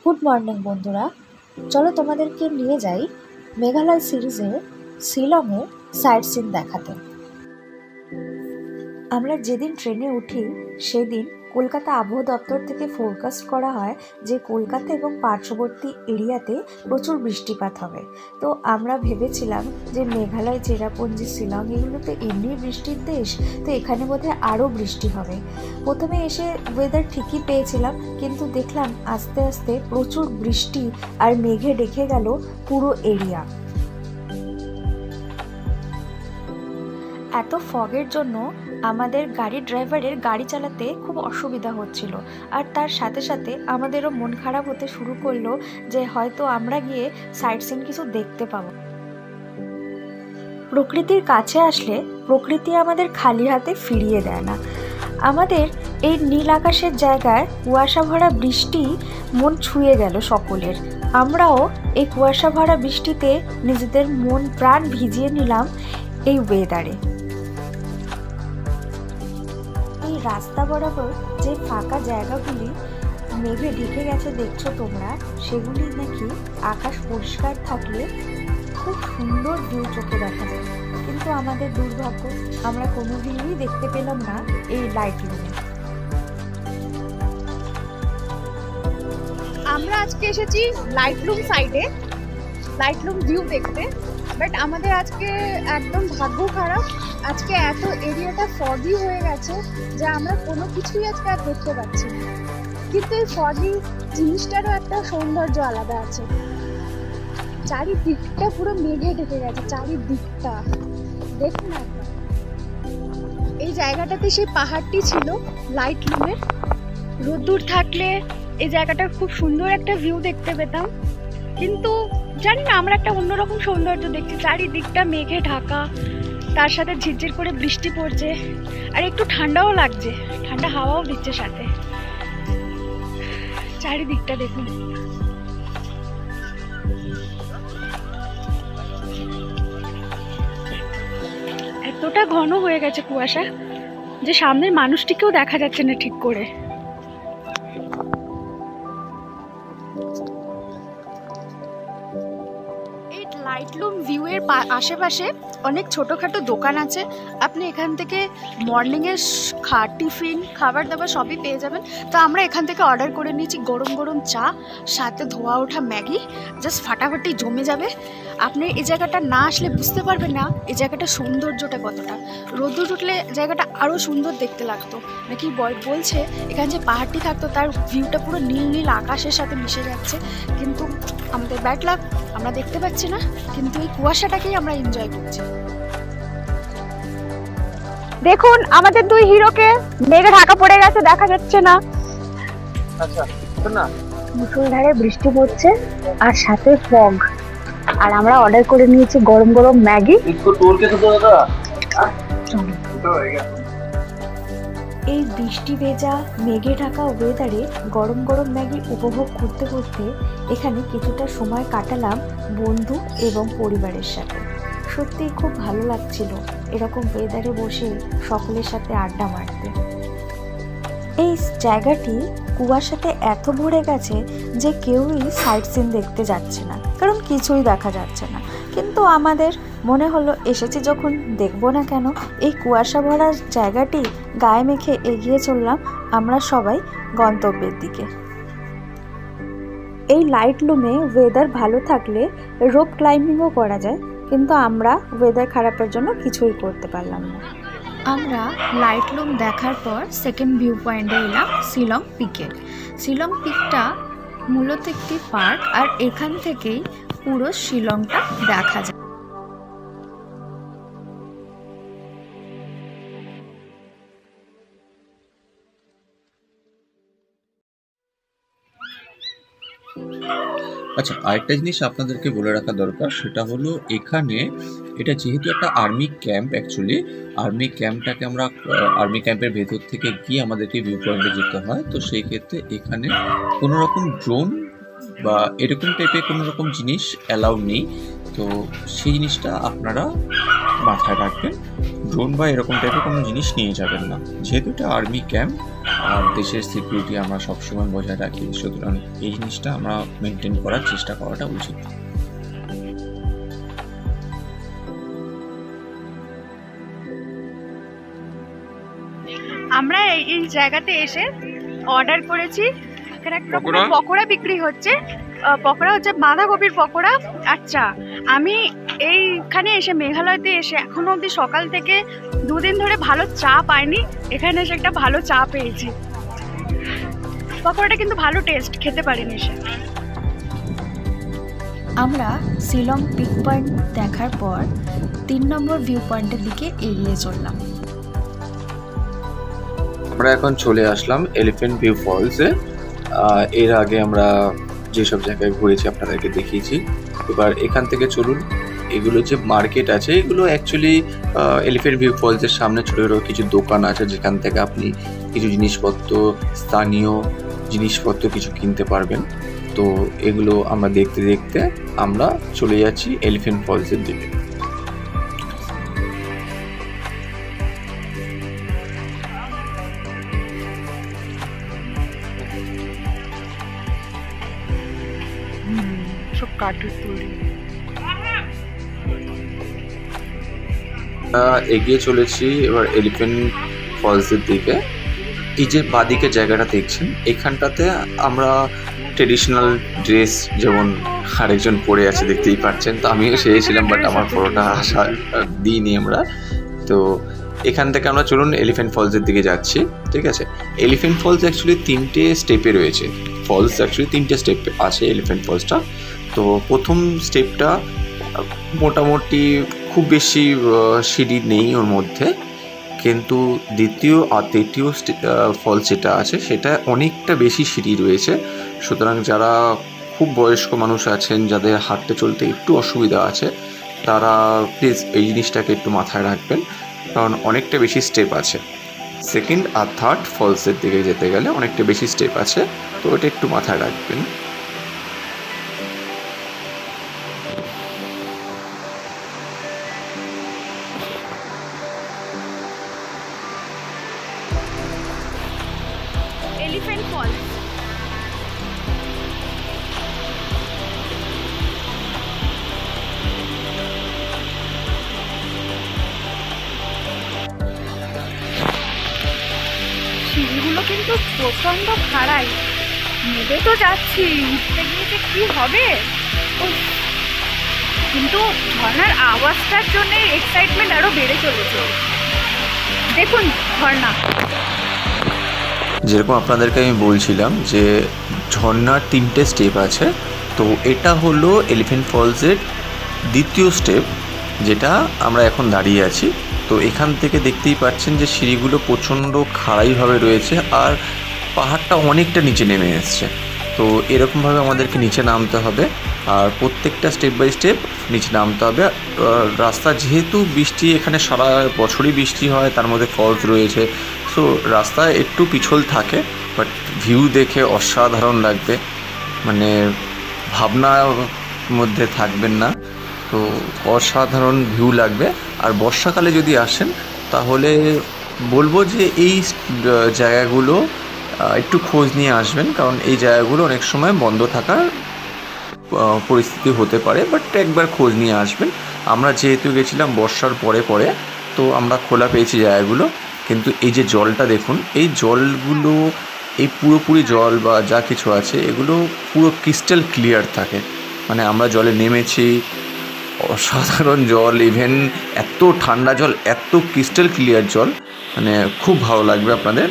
Good morning বন্ধুরা, চলো তোমাদেরকে নিয়ে যাই মেঘালয় সিরিজের শিলংয়ের সাইট সিন দেখাতে। আমরা যেদিন ট্রেনে উঠি সেদিন কলকাতা আবহাওয়া দপ্তর থেকে ফোরকাস্ট করা হয় যে কলকাতা এবং পার্শ্ববর্তী এরিয়াতে প্রচুর বৃষ্টিপাত হবে। তো আমরা ভেবেছিলাম যে মেঘালয়, চেরাপুঞ্জি, শিলং এগুলো তো এমনি বৃষ্টির দেশ, তো এখানে বোধহয় আরও বৃষ্টি হবে। প্রথমে এসে ওয়েদার ঠিকই পেয়েছিলাম, কিন্তু দেখলাম আস্তে আস্তে প্রচুর বৃষ্টি আর মেঘে ঢেকে গেল পুরো এরিয়া। এত ফগের জন্য আমাদের গাড়ির ড্রাইভারের গাড়ি চালাতে খুব অসুবিধা হচ্ছিল, আর তার সাথে সাথে আমাদেরও মন খারাপ হতে শুরু করলো যে হয়তো আমরা গিয়ে সাইট সিন কিছু দেখতে পাবো। প্রকৃতির কাছে আসলে প্রকৃতি আমাদের খালি হাতে ফিরিয়ে দেয় না। আমাদের এই নীল আকাশের জায়গায় কুয়াশা ভরা বৃষ্টি মন ছুঁয়ে গেল সকলের। আমরাও এই কুয়াশা ভরা বৃষ্টিতে নিজেদের মন প্রাণ ভিজিয়ে নিলাম এই ওয়েদারে। এই রাস্তা বরাবর যে ফাঁকা জায়গাগুলি মেঘে ঢেকে গেছে দেখছো তোমরা, সেগুলি নাকি আকাশ পরিষ্কার থাকলে খুব সুন্দর ভিউ চোখে দেখা যায়। কিন্তু আমাদের দুর্ভাগ্য, আমরা কোনো ভিউই দেখতে পেলাম না এই লাইট লুমে। আমরা আজকে এসেছি লাইটলুম সাইডে, লাইটলুম ভিউ দেখতে, বাট আমাদের আজকে একদম ভাগ্য খারাপ। আজকে এত এরিয়াটা ফগি হয়ে গেছে যে আমরা কোনো কিছুই আজকে আর দেখতে পাচ্ছি না। কিন্তু এই ফগি জিনিসটারও একটা সৌন্দর্য আলাদা আছে। চারিদিকটা পুরো মেঘে ঢেকে গেছে, চারিদিকটা দেখুন একবার। এই জায়গাটাতে সেই পাহাড়টি ছিল লাইটলুমের। রোদ্দুর থাকলে এই জায়গাটার খুব সুন্দর একটা ভিউ দেখতে পেতাম, কিন্তু জানি না, আমরা একটা অন্যরকম সৌন্দর্য দেখছি। চারিদিকটা মেঘে ঢাকা, তার সাথে ঝিরঝির করে বৃষ্টি পড়ছে, আর একটু ঠান্ডাও লাগছে, ঠান্ডা হাওয়াও দিচ্ছে সাথে। চারিদিকটা দেখুন। এতটা ঘন হয়ে গেছে কুয়াশা যে সামনের মানুষটিকেও দেখা যাচ্ছে না ঠিক করে। লাইটলুম ভিউ এর আশেপাশে অনেক ছোটোখাটো দোকান আছে। আপনি এখান থেকে মর্নিংয়ের টিফিন, খাবার দাবার সবই পেয়ে যাবেন। তো আমরা এখান থেকে অর্ডার করে নিয়েছি গরম গরম চা, সাথে ধোয়া ওঠা ম্যাগি, জাস্ট ফাটাফাটি জমে যাবে। আপনি এই জায়গাটা না আসলে বুঝতে পারবেন না এই জায়গাটার সৌন্দর্যটা কতটা। রোদ্দুর উঠলে জায়গাটা আরও সুন্দর দেখতে লাগতো। নাকি বলছে এখানে যে পাহাড়টি থাকতো তার ভিউটা পুরো নীল নীল আকাশের সাথে মিশে যাচ্ছে, কিন্তু আমাদের ব্যাড লাক, আমরা দেখতে পাচ্ছি না। কিন্তু এই কুয়াশাটাকেই আমরা এনজয় করছি। দেখুন আমাদের দুই হিরোকে মেঘে ঢাকা পড়ে গেছে, দেখা যাচ্ছে না। আচ্ছা না, মুষলধারে বৃষ্টি পড়ছে আর সাথে ফগ, আর আমরা অর্ডার করে নিয়েছি গরম গরম ম্যাগি। এই বৃষ্টি ভেজা মেঘে ঢাকা ওয়েদারে গরম গরম ম্যাগি উপভোগ করতে করতে এখানে কিছুটা সময় কাটালাম বন্ধু এবং পরিবারের সাথে। সত্যিই খুব ভালো লাগছিল এরকম ওয়েদারে বসে সকলের সাথে আড্ডা মারতে। এই জায়গাটি কুয়াশাতে এত ভরে গেছে যে কেউই সাইট সিন দেখতে যাচ্ছে না, কারণ কিছুই দেখা যাচ্ছে না। কিন্তু আমাদের মনে হলো এসেছি যখন, দেখবো না কেন। এই কুয়াশা ভরা জায়গাটি গায়ে মেখে এগিয়ে চললাম আমরা সবাই গন্তব্যের দিকে। এই লাইটলুমে ওয়েদার ভালো থাকলে রোপ ক্লাইম্বিংও করা যায়, কিন্তু আমরা ওয়েদার খারাপের জন্য কিছুই করতে পারলাম না। আমরা লাইটলুম দেখার পর সেকেন্ড ভিউ পয়েন্টে এলাম শিলং পিকে। শিলং পিকটা মূলত একটি পার্ক, আর এখান থেকেই পুরো শিলংটা দেখা যায়। আচ্ছা, আরেকটা জিনিস আপনাদেরকে বলে রাখা দরকার, সেটা হলো এখানে এটা যেহেতু একটা আর্মি ক্যাম্প, অ্যাকচুয়ালি আর্মি ক্যাম্পটাকে আমরা আর্মি ক্যাম্পের ভেতর থেকে গিয়ে আমাদেরকে ভিউ পয়েন্টে যেতে হয়। তো সেই ক্ষেত্রে এখানে কোনো রকম ড্রোন বা এরকম টাইপের কোনো রকম জিনিস অ্যালাউ নেই। তো সেই জিনিসটা আপনারা মাথায় রাখবেন ড্রোন বা এরকম টাইপের কোনো জিনিস নিয়ে যাবেন না, যেহেতু এটা আর্মি ক্যাম্প আর দেশের সিকিউরিটি আমরা সবসময় বজায় রাখি, সুতরাং এই জিনিসটা আমরা মেনটেন করার চেষ্টা করাটা উচিত। আমরা এই জায়গাতে এসে অর্ডার করেছি, এখানে একটা পকোড়া বিক্রি হচ্ছে, পকোড়া হচ্ছে বাঁধাকপির পকোড়া। আচ্ছা, আমি এইখানে এসে মেঘালয়তে এসে এখনো অবধি সকাল থেকে 2 দিন ধরে ভালো চা পাইনি, এখানে এসে একটা ভালো চা পেয়েছি। পকোড়াটা কিন্তু ভালো টেস্ট, খেতে পারেন এসে। আমরা শিলং পিক পয়েন্ট দেখার পর 3 নম্বর ভিউ পয়েন্টের দিকে এগিয়ে চললাম। আমরা এখন চলে আসলাম এলিফ্যান্ট ভিউ ফলসে। এর আগে আমরা যেসব জায়গায় ঘুরেছি আপনাদেরকে দেখিয়েছি। এবার এখান থেকে চলুন, এগুলো যে মার্কেট আছে এগুলো অ্যাকচুয়ালি এলিফ্যান্ট ভিউ ফলসের সামনে ছোটো ছোটো কিছু দোকান আছে, যেখান থেকে আপনি কিছু জিনিসপত্র, স্থানীয় জিনিসপত্র কিছু কিনতে পারবেন। তো এগুলো আমরা দেখতে দেখতে আমরা চলে যাচ্ছি এলিফ্যান্ট ফলসের দিকে। সব কাঠের তৈরি। এগিয়ে চলেছি এবার এলিফ্যান্ট ফলসের দিকে। এই যে বাদিকে জায়গাটা দেখছেন, এখানটাতে আমরা ট্রেডিশনাল ড্রেস যেমন আরেকজন পরে আছে দেখতেই পাচ্ছেন, তো আমিও চেয়েছিলাম বাট আমার ফটোটা আসা দিইনি আমরা। তো এখান থেকে আমরা চলুন এলিফ্যান্ট ফলসের দিকে যাচ্ছি, ঠিক আছে। এলিফ্যান্ট ফলস অ্যাকচুয়ালি 3টে স্টেপে রয়েছে। ফলস অ্যাকচুয়ালি 3টে স্টেপ আছে এলিফ্যান্ট ফলসটা। তো প্রথম স্টেপটা মোটামুটি খুব বেশি সিঁড়ি নেই ওর মধ্যে, কিন্তু দ্বিতীয় আর তৃতীয় ফলস যেটা আছে সেটা অনেকটা বেশি সিঁড়ি রয়েছে। সুতরাং যারা খুব বয়স্ক মানুষ আছেন, যাদের হাঁটতে চলতে একটু অসুবিধা আছে, তারা প্লিজ এই জিনিসটাকে একটু মাথায় রাখবেন, কারণ অনেকটা বেশি স্টেপ আছে। সেকেন্ড আর থার্ড ফলসের দিকে যেতে গেলে অনেকটা বেশি স্টেপ আছে, তো এটা একটু মাথায় রাখবেন। Elephant false. সিঁড়িগুলো কিন্তু প্রচন্ড খাড়াই, নেবে তো যাচ্ছি, উঠতে গিয়ে যে কি হবে। কিন্তু ঝর্ণার আওয়াজটার জন্য এক্সাইটমেন্ট আরো বেড়ে চলেছে। দেখুন ঝর্ণা। যেরকম আপনাদেরকে আমি বলছিলাম যে ঝর্ণার 3টে স্টেপ আছে, তো এটা হলো এলিফ্যান্ট ফলসের দ্বিতীয় স্টেপ, যেটা আমরা এখন দাঁড়িয়ে আছি। তো এখান থেকে দেখতেই পাচ্ছেন যে সিঁড়িগুলো প্রচণ্ড খাড়াইভাবে রয়েছে আর পাহাড়টা অনেকটা নিচে নেমে এসছে। তো এরকমভাবে আমাদেরকে নিচে নামতে হবে, আর প্রত্যেকটা স্টেপ বাই স্টেপ নিচে নামতে হবে। রাস্তা যেহেতু বৃষ্টি, এখানে সারা বছরই বৃষ্টি হয়, তার মধ্যে ফলস রয়েছে, সো রাস্তায় একটু পিছল থাকে, বাট ভিউ দেখে অসাধারণ লাগবে, মানে ভাবনার মধ্যে থাকবেন না, তো অসাধারণ ভিউ লাগবে। আর বর্ষাকালে যদি আসেন তাহলে বলবো যে এই জায়গাগুলো একটু খোঁজ নিয়ে আসবেন, কারণ এই জায়গাগুলো অনেক সময় বন্ধ থাকার পরিস্থিতি হতে পারে, বাট একবার খোঁজ নিয়ে আসবেন। আমরা যেহেতু গেছিলাম বর্ষার পরে পরে, তো আমরা খোলা পেয়েছি জায়গাগুলো। কিন্তু এই যে জলটা দেখুন, এই জলগুলো, এই পুরোপুরি জল বা যা কিছু আছে এগুলো পুরো ক্রিস্টাল ক্লিয়ার থাকে, মানে আমরা জলে নেমেছি, অসাধারণ জল, ইভেন এত ঠান্ডা জল, এত ক্রিস্টাল ক্লিয়ার জল, মানে খুব ভালো লাগবে আপনাদের।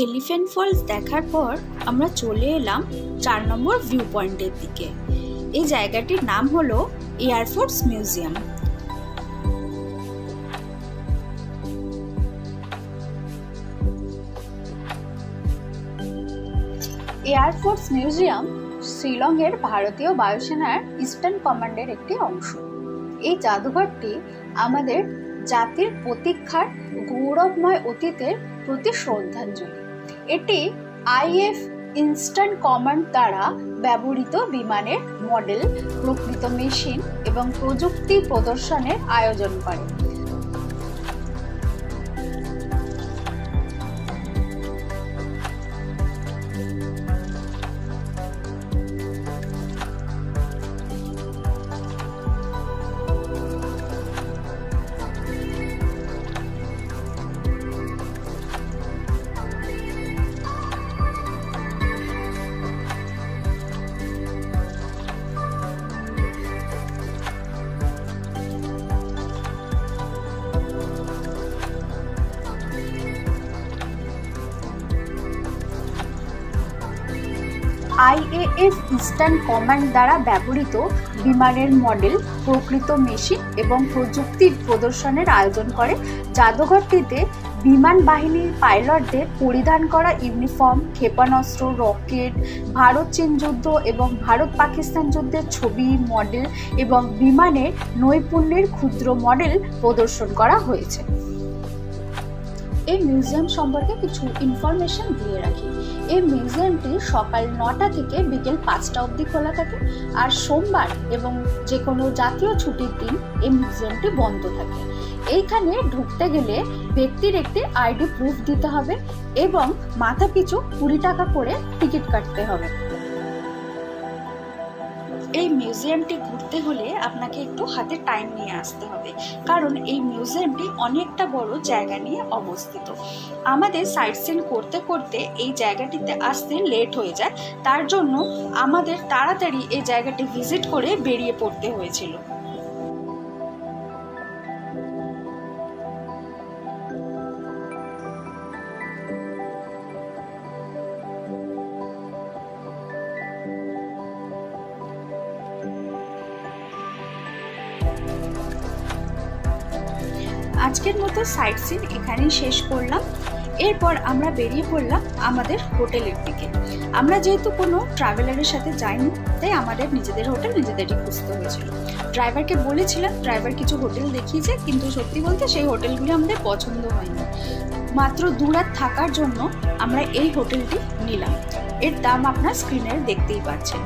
এলিফ্যান্ট ফলস দেখার পর আমরা চলে এলাম 4 নম্বর ভিউ পয়েন্টের দিকে। এই জায়গাটির নাম হলো এয়ারফোর্স মিউজিয়াম। এয়ারফোর্স মিউজিয়াম শিলংয়ের ভারতীয় বায়ুসেনার ইস্টার্ন কমান্ডের একটি অংশ। এই জাদুঘরটি আমাদের জাতির প্রতীক্ষার গৌরবময় অতীতের প্রতি শ্রদ্ধাঞ্জলি। এটি ইনস্ট্যান্ট কমান্ড দ্বারা ব্যবহৃত বিমানের মডেল, প্রকৃত মেশিন এবং প্রযুক্তি প্রদর্শনের আয়োজন করে। IAF ইস্টার্ন কমান্ড দ্বারা ব্যবহৃত বিমানের মডেল, প্রকৃত মেশিন এবং প্রযুক্তির প্রদর্শনের আয়োজন করে। জাদুঘরটিতে বিমান বাহিনীর পাইলটদের পরিধান করা ইউনিফর্ম, ক্ষেপণাস্ত্র, রকেট, ভারত চীন যুদ্ধ এবং ভারত পাকিস্তান যুদ্ধের ছবি, মডেল এবং বিমানের নৈপুণ্যের ক্ষুদ্র মডেল প্রদর্শন করা হয়েছে। এই মিউজিয়াম সম্পর্কে কিছু ইনফরমেশন দিয়ে রাখি। এই মিউজিয়ামটি সকাল 9টা থেকে বিকেল 5টা অবধি খোলা থাকে, আর সোমবার এবং যে কোনো জাতীয় ছুটির দিন এই মিউজিয়ামটি বন্ধ থাকে। এইখানে ঢুকতে গেলে ব্যক্তির একটি আইডি প্রুফ দিতে হবে এবং মাথাপিছু 20 টাকা করে টিকিট কাটতে হবে। এই মিউজিয়ামটি ঘুরতে হলে আপনাকে একটু হাতে টাইম নিয়ে আসতে হবে, কারণ এই মিউজিয়ামটি অনেকটা বড় জায়গা নিয়ে অবস্থিত। আমাদের সাইট সিন করতে করতে এই জায়গাটিতে আসতে লেট হয়ে যায়, তার জন্য আমাদের তাড়াতাড়ি এই জায়গাটি ভিজিট করে বেরিয়ে পড়তে হয়েছিল। আজকের মতো সাইট সিন এখানেই শেষ করলাম। এরপর আমরা বেরিয়ে পড়লাম আমাদের হোটেলের দিকে। আমরা যেহেতু কোনো ট্রাভেলারের সাথে যাইনি, তাই আমাদের নিজেদের হোটেল নিজেদেরই খুঁজতে হয়েছিল। ড্রাইভারকে বলেছিলাম, ড্রাইভার কিছু হোটেল দেখিয়েছে, কিন্তু সত্যি বলতে সেই হোটেলগুলি আমাদের পছন্দ হয়নি। মাত্র 2 রাত থাকার জন্য আমরা এই হোটেলটি নিলাম। এর দাম আপনার স্ক্রিনে দেখতেই পাচ্ছেন।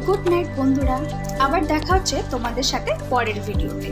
গুড নাইট বন্ধুরা, আবার দেখা হচ্ছে তোমাদের সাথে পরের ভিডিওতে।